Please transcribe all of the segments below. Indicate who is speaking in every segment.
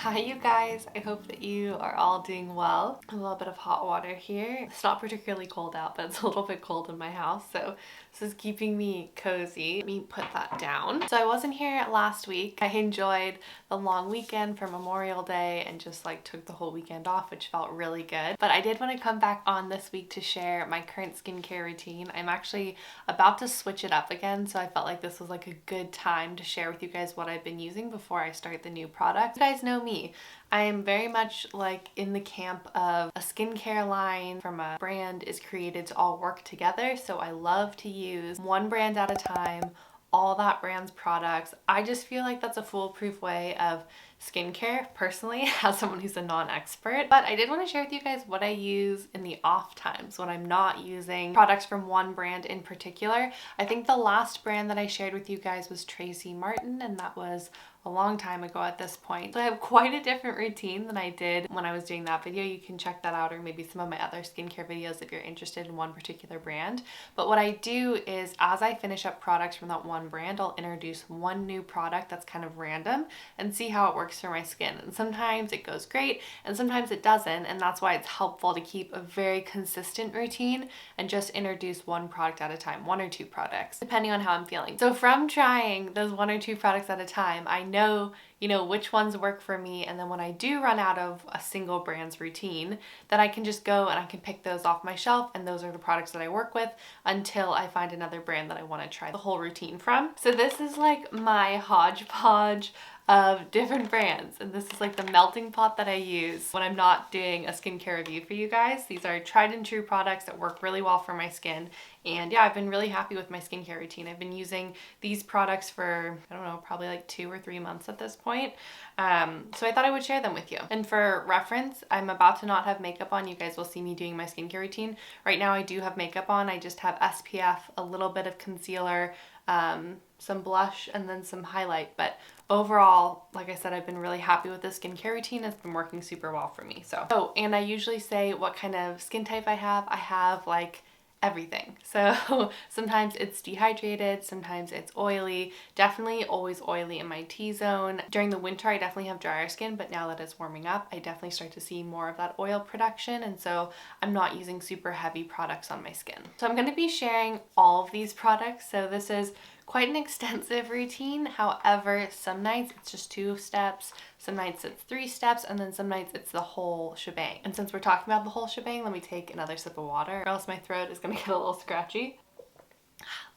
Speaker 1: Hi you guys, I hope that you are all doing well. A little bit of hot water here. It's not particularly cold out, but it's a little bit cold in my house, so this is keeping me cozy. Let me put that down. So I wasn't here last week. I enjoyed the long weekend for Memorial Day and just like took the whole weekend off, which felt really good. But I did want to come back on this week to share my current skincare routine. I'm actually about to switch it up again, so I felt like this was like a good time to share with you guys what I've been using before I start the new product. You guys know me. I am very much like in the camp of a skincare line from a brand is created to all work together. So I love to use one brand at a time, all that brand's products. I just feel like that's a foolproof way of skincare personally as someone who's a non-expert. But I did want to share with you guys what I use in the off times when I'm not using products from one brand in particular. I think the last brand that I shared with you guys was Tracy Martin, and that was a long time ago at this point. So I have quite a different routine than I did when I was doing that video. You can check that out, or maybe some of my other skincare videos if you're interested in one particular brand. But what I do is as I finish up products from that one brand, I'll introduce one new product that's kind of random and see how it works for my skin. And sometimes it goes great and sometimes it doesn't, and that's why it's helpful to keep a very consistent routine and just introduce one product at a time, one or two products, depending on how I'm feeling. So from trying those one or two products at a time, I know which ones work for me, and then when I do run out of a single brand's routine, then I can just go and I can pick those off my shelf, and those are the products that I work with until I find another brand that I want to try the whole routine from. So this is like my hodgepodge of different brands, and this is like the melting pot that I use when I'm not doing a skincare review for you guys. These are tried and true products that work really well for my skin, and yeah, I've been really happy with my skincare routine. I've been using these products for, I don't know, probably like 2 or 3 months at this point. So I thought I would share them with you. And for reference, I'm about to not have makeup on. You guys will see me doing my skincare routine. Right now I do have makeup on. I just have SPF, a little bit of concealer, some blush, and then some highlight. But overall, like I said, I've been really happy with this skincare routine. It's been working super well for me. So, and I usually say what kind of skin type I have. I have like everything. So sometimes it's dehydrated, sometimes it's oily, definitely always oily in my T-zone. During the winter, I definitely have drier skin, but now that it's warming up, I definitely start to see more of that oil production, and so I'm not using super heavy products on my skin. So I'm going to be sharing all of these products. So this is quite an extensive routine. However, some nights it's just 2 steps, some nights it's 3 steps, and then some nights it's the whole shebang. And since we're talking about the whole shebang, let me take another sip of water or else my throat is gonna get a little scratchy.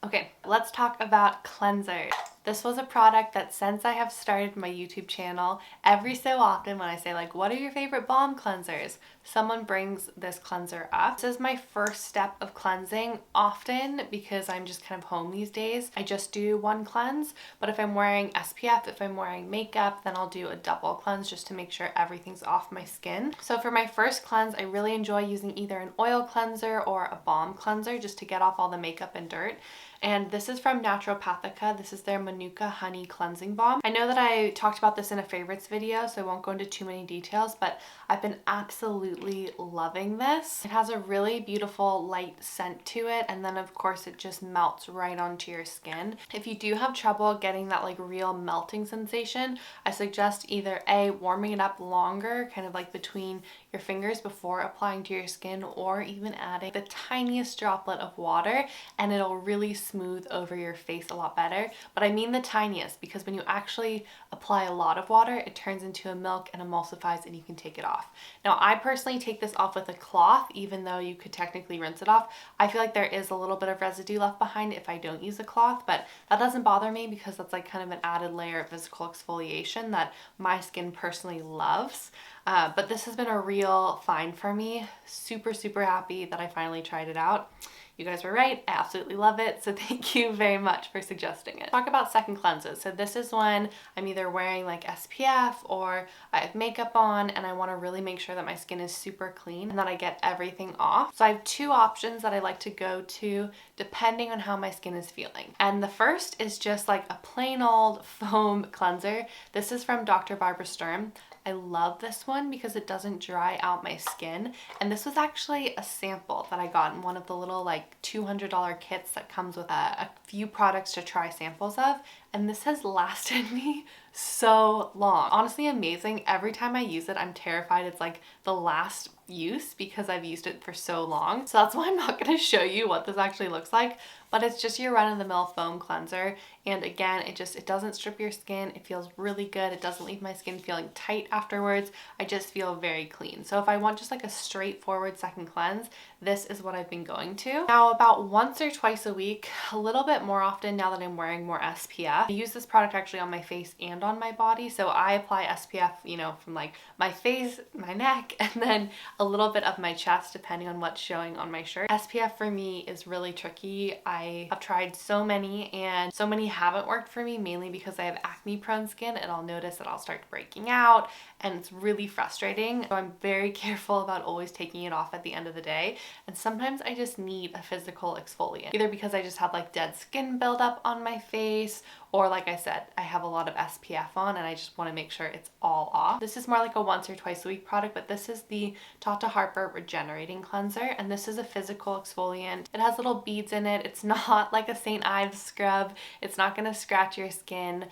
Speaker 1: Okay, let's talk about cleansers. This was a product that since I have started my YouTube channel, every so often when I say like, what are your favorite balm cleansers? Someone brings this cleanser up. This is my first step of cleansing often because I'm just kind of home these days. I just do one cleanse, but if I'm wearing SPF, if I'm wearing makeup, then I'll do a double cleanse just to make sure everything's off my skin. So for my first cleanse, I really enjoy using either an oil cleanser or a balm cleanser just to get off all the makeup and dirt. And this is from Naturopathica. This is their Manuka Honey Cleansing Balm. I know that I talked about this in a favorites video, so I won't go into too many details, but I've been absolutely loving this. It has a really beautiful light scent to it, and then of course it just melts right onto your skin. If you do have trouble getting that like real melting sensation, I suggest either A, warming it up longer, kind of like between your fingers before applying to your skin, or even adding the tiniest droplet of water, and it'll really smooth over your face a lot better. But I mean the tiniest, because when you actually apply a lot of water, it turns into a milk and emulsifies and you can take it off. Now I personally take this off with a cloth, even though you could technically rinse it off. I feel like there is a little bit of residue left behind if I don't use a cloth, but that doesn't bother me because that's like kind of an added layer of physical exfoliation that my skin personally loves. But this has been a real find for me. Super, super happy that I finally tried it out. You guys were right, I absolutely love it, so thank you very much for suggesting it. Talk about second cleanses. So this is when I'm either wearing like SPF or I have makeup on and I want to really make sure that my skin is super clean and that I get everything off. So I have 2 options that I like to go to depending on how my skin is feeling. And the first is just like a plain old foam cleanser. This is from Dr. Barbara Sturm. I love this one because it doesn't dry out my skin. And this was actually a sample that I got in one of the little like $200 kits that comes with a few products to try samples of. and this has lasted me so long. Honestly amazing. Every time I use it, I'm terrified it's like the last use because I've used it for so long. So that's why I'm not going to show you what this actually looks like, but it's just your run-of-the-mill foam cleanser. And again, it doesn't strip your skin. It feels really good. It doesn't leave my skin feeling tight afterwards. I just feel very clean. So if I want just like a straightforward second cleanse, this is what I've been going to. Now about once or twice a week, a little bit more often now that I'm wearing more SPF. I use this product actually on my face and on my body. So I apply SPF, you know, from like my face, my neck, and then a little bit of my chest depending on what's showing on my shirt. SPF for me is really tricky. I have tried so many and so many haven't worked for me, mainly because I have acne prone skin and I'll notice that I'll start breaking out and it's really frustrating. So I'm very careful about always taking it off at the end of the day. And sometimes I just need a physical exfoliant, either because I just have like dead skin buildup on my face, or like I said, I have a lot of SPF on and I just want to make sure it's all off. This is more like a once or twice a week product, but this is the Tata Harper Regenerating Cleanser, and this is a physical exfoliant. It has little beads in it. It's not like a St. Ives scrub. It's not going to scratch your skin.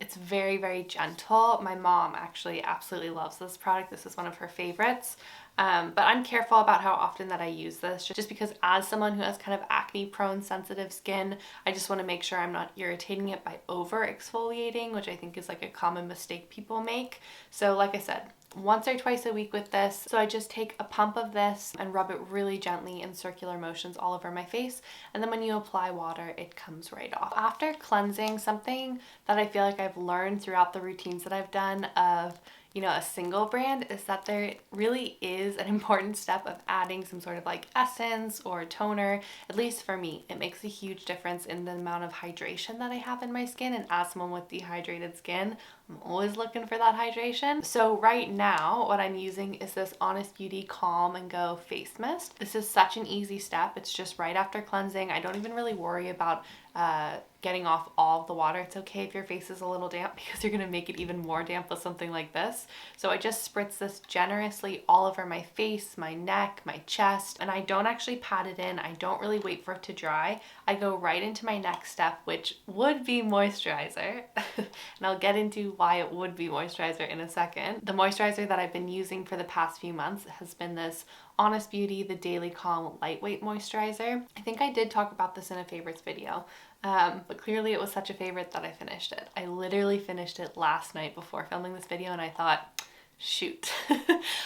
Speaker 1: It's very, very gentle. My mom actually absolutely loves this product. This is one of her favorites. But I'm careful about how often that I use this, just because as someone who has kind of acne prone sensitive skin, I just want to make sure I'm not irritating it by over exfoliating, which I think is like a common mistake people make. So like I said, once or twice a week with this. So I just take a pump of this and rub it really gently in circular motions all over my face. And then when you apply water, it comes right off. After cleansing, something that I feel like I've learned throughout the routines that I've done of, you know, a single brand is that there really is an important step of adding some sort of like essence or toner. At least for me, it makes a huge difference in the amount of hydration that I have in my skin. And as someone with dehydrated skin, I'm always looking for that hydration. So right now, what I'm using is this Honest Beauty Calm and Go face mist. This is such an easy step. It's just right after cleansing. I don't even really worry about getting off all of the water. It's okay if your face is a little damp because you're gonna make it even more damp with something like this. So I just spritz this generously all over my face, my neck, my chest, and I don't actually pat it in. I don't really wait for it to dry. I go right into my next step, which would be moisturizer. And I'll get into why it would be moisturizer in a second. The moisturizer that I've been using for the past few months has been this Honest Beauty The Daily Calm Lightweight Moisturizer. I think I did talk about this in a favorites video, but clearly it was such a favorite that I finished it. I literally finished it last night before filming this video and I thought, shoot,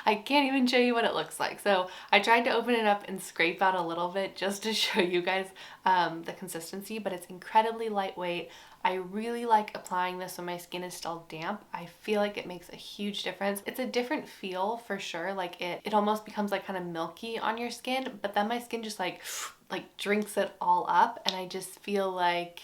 Speaker 1: I can't even show you what it looks like. So I tried to open it up and scrape out a little bit just to show you guys the consistency, but it's incredibly lightweight. I really like applying this when my skin is still damp. I feel like it makes a huge difference. It's a different feel for sure. Like it almost becomes like kind of milky on your skin, but then my skin just like drinks it all up and I just feel like,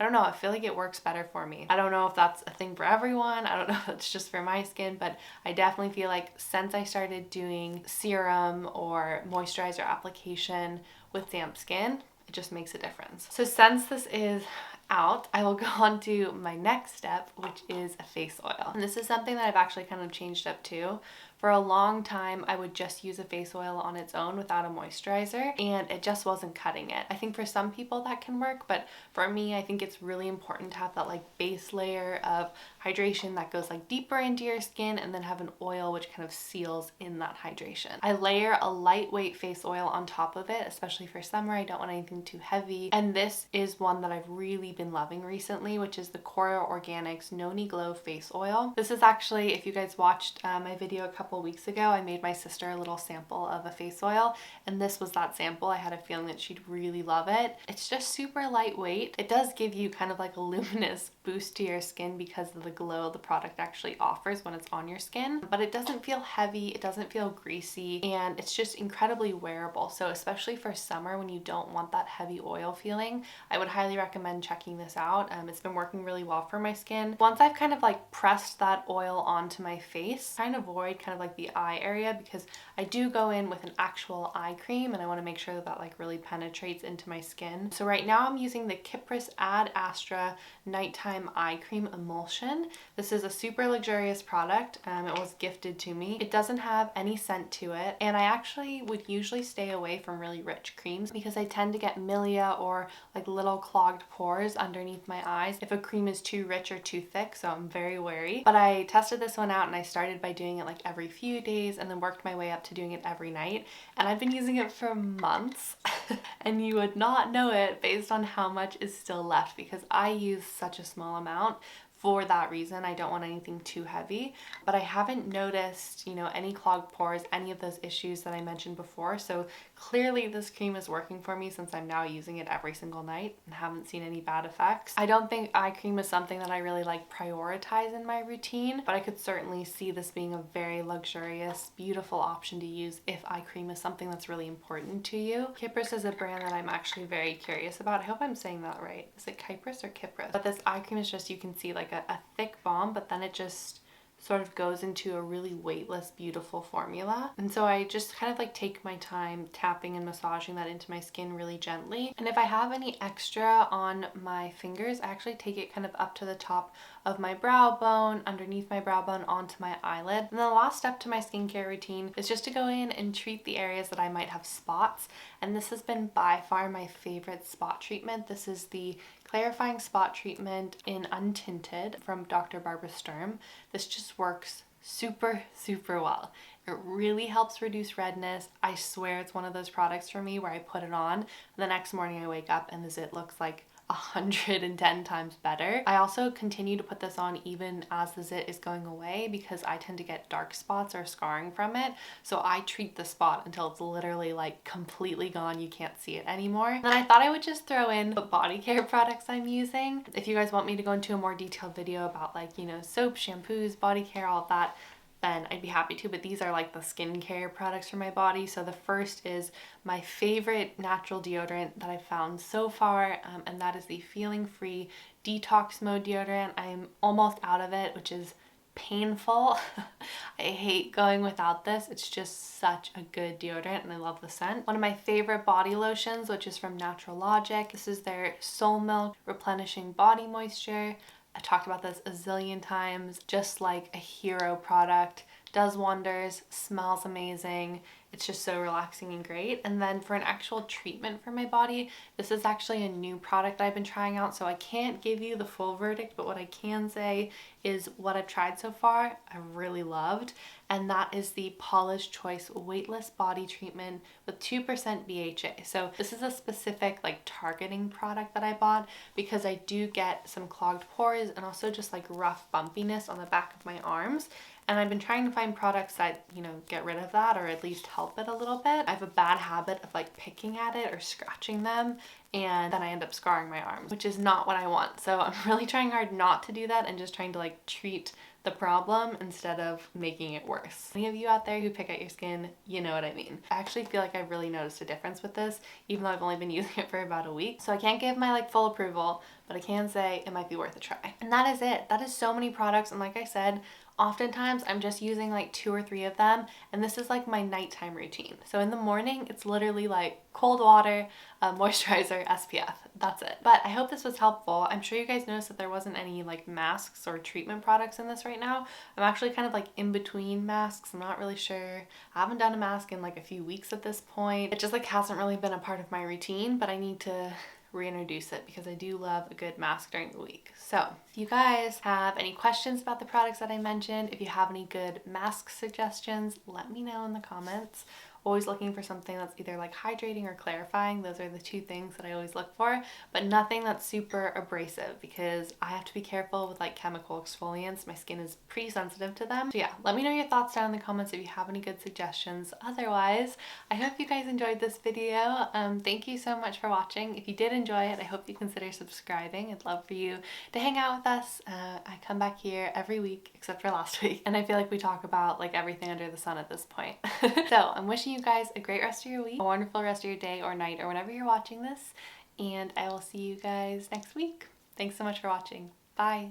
Speaker 1: I don't know, I feel like it works better for me. I don't know if that's a thing for everyone. I don't know if it's just for my skin, but I definitely feel like since I started doing serum or moisturizer application with damp skin, it just makes a difference. So since this is out, I will go on to my next step, which is a face oil. And this is something that I've actually kind of changed up to. For a long time, I would just use a face oil on its own without a moisturizer, and it just wasn't cutting it. I think for some people that can work, but for me, I think it's really important to have that like base layer of hydration that goes like deeper into your skin and then have an oil which kind of seals in that hydration. I layer a lightweight face oil on top of it, especially for summer. I don't want anything too heavy. And this is one that I've really been loving recently, which is the Cora Organics Noni Glow Face Oil. This is actually, if you guys watched my video a couple weeks ago, I made my sister a little sample of a face oil, and this was that sample. I had a feeling that she'd really love it. It's just super lightweight. It does give you kind of like a luminous boost to your skin because of the glow the product actually offers when it's on your skin, but it doesn't feel heavy, it doesn't feel greasy, and it's just incredibly wearable. So especially for summer when you don't want that heavy oil feeling, I would highly recommend checking this out. It's been working really well for my skin. Once I've kind of like pressed that oil onto my face, I avoid kind of like the eye area because I do go in with an actual eye cream and I want to make sure that that like really penetrates into my skin. So right now I'm using the Kypris Ad Astra Nighttime Eye Cream Emulsion. This is a super luxurious product. It was gifted to me. It doesn't have any scent to it, and I actually would usually stay away from really rich creams because I tend to get milia or like little clogged pores underneath my eyes if a cream is too rich or too thick, so I'm very wary. But I tested this one out and I started by doing it like every few days and then worked my way up to doing it every night. And I've been using it for months and you would not know it based on how much is still left because I use such a small amount. For that reason, I don't want anything too heavy, but I haven't noticed, you know, any clogged pores, any of those issues that I mentioned before. So clearly this cream is working for me since I'm now using it every single night and haven't seen any bad effects. I don't think eye cream is something that I really like prioritize in my routine, but I could certainly see this being a very luxurious, beautiful option to use if eye cream is something that's really important to you. Kypris is a brand that I'm actually very curious about. I hope I'm saying that right. Is it Kypris or Kypris? But this eye cream is just, you can see like a thick balm, but then it just sort of goes into a really weightless, beautiful formula. And so I just kind of like take my time tapping and massaging that into my skin really gently. And if I have any extra on my fingers, I actually take it kind of up to the top of my brow bone, underneath my brow bone, onto my eyelid. And the last step to my skincare routine is just to go in and treat the areas that I might have spots. And this has been by far my favorite spot treatment. This is the Clarifying Spot Treatment in Untinted from Dr. Barbara Sturm. This just works super well. It really helps reduce redness. I swear it's one of those products for me where I put it on, the next morning I wake up and the zit looks like 110 times better. I also continue to put this on even as the zit is going away because I tend to get dark spots or scarring from it. So I treat the spot until it's literally like completely gone. You can't see it anymore. Then I thought I would just throw in the body care products I'm using. If you guys want me to go into a more detailed video about like, you know, soap, shampoos, body care, all of that, then I'd be happy to, but these are like the skincare products for my body. So the first is my favorite natural deodorant that I've found so far, and that is the Feeling Free Detox Mode deodorant. I'm almost out of it, which is painful. I hate going without this. It's just such a good deodorant and I love the scent. One of my favorite body lotions, which is from Natural Logic. This is their Soul Milk Replenishing Body Moisture. I've talked about this a zillion times. Just like a hero product, does wonders, smells amazing. It's just so relaxing and great. And then for an actual treatment for my body, this is actually a new product I've been trying out, so I can't give you the full verdict, but what I can say is what I've tried so far, I really loved, and that is the Paula's Choice Weightless Body Treatment with 2% BHA. So this is a specific like targeting product that I bought because I do get some clogged pores and also just like rough bumpiness on the back of my arms. And I've been trying to find products that, you know, get rid of that or at least help it a little bit. I have a bad habit of like picking at it or scratching them, and then I end up scarring my arms, which is not what I want. So I'm really trying hard not to do that and just trying to like treat the problem instead of making it worse. Any of you out there who pick at your skin, you know what I mean. I actually feel like I've really noticed a difference with this, even though I've only been using it for about a week. So I can't give my like full approval, but I can say it might be worth a try. And that is it. That is so many products. And like I said, oftentimes I'm just using like 2 or 3 of them, and this is like my nighttime routine. So in the morning, it's literally like cold water, moisturizer, SPF. That's it. But I hope this was helpful. I'm sure you guys noticed that there wasn't any like masks or treatment products in this right now. I'm actually kind of like in between masks. I'm not really sure. I haven't done a mask in like a few weeks at this point. It just like hasn't really been a part of my routine, but I need to reintroduce it because I do love a good mask during the week. So if you guys have any questions about the products that I mentioned, if you have any good mask suggestions, let me know in the comments. Always looking for something that's either like hydrating or clarifying. Those are the 2 things that I always look for, but nothing that's super abrasive because I have to be careful with like chemical exfoliants. My skin is pretty sensitive to them. So yeah, let me know your thoughts down in the comments if you have any good suggestions. Otherwise, I hope you guys enjoyed this video. Thank you so much for watching. If you did enjoy it, I hope you consider subscribing. I'd love for you to hang out with us. I come back here every week except for last week, and I feel like we talk about like everything under the sun at this point. So I'm wishing you guys a great rest of your week, a wonderful rest of your day or night or whenever you're watching this, and I will see you guys next week. Thanks so much for watching. Bye.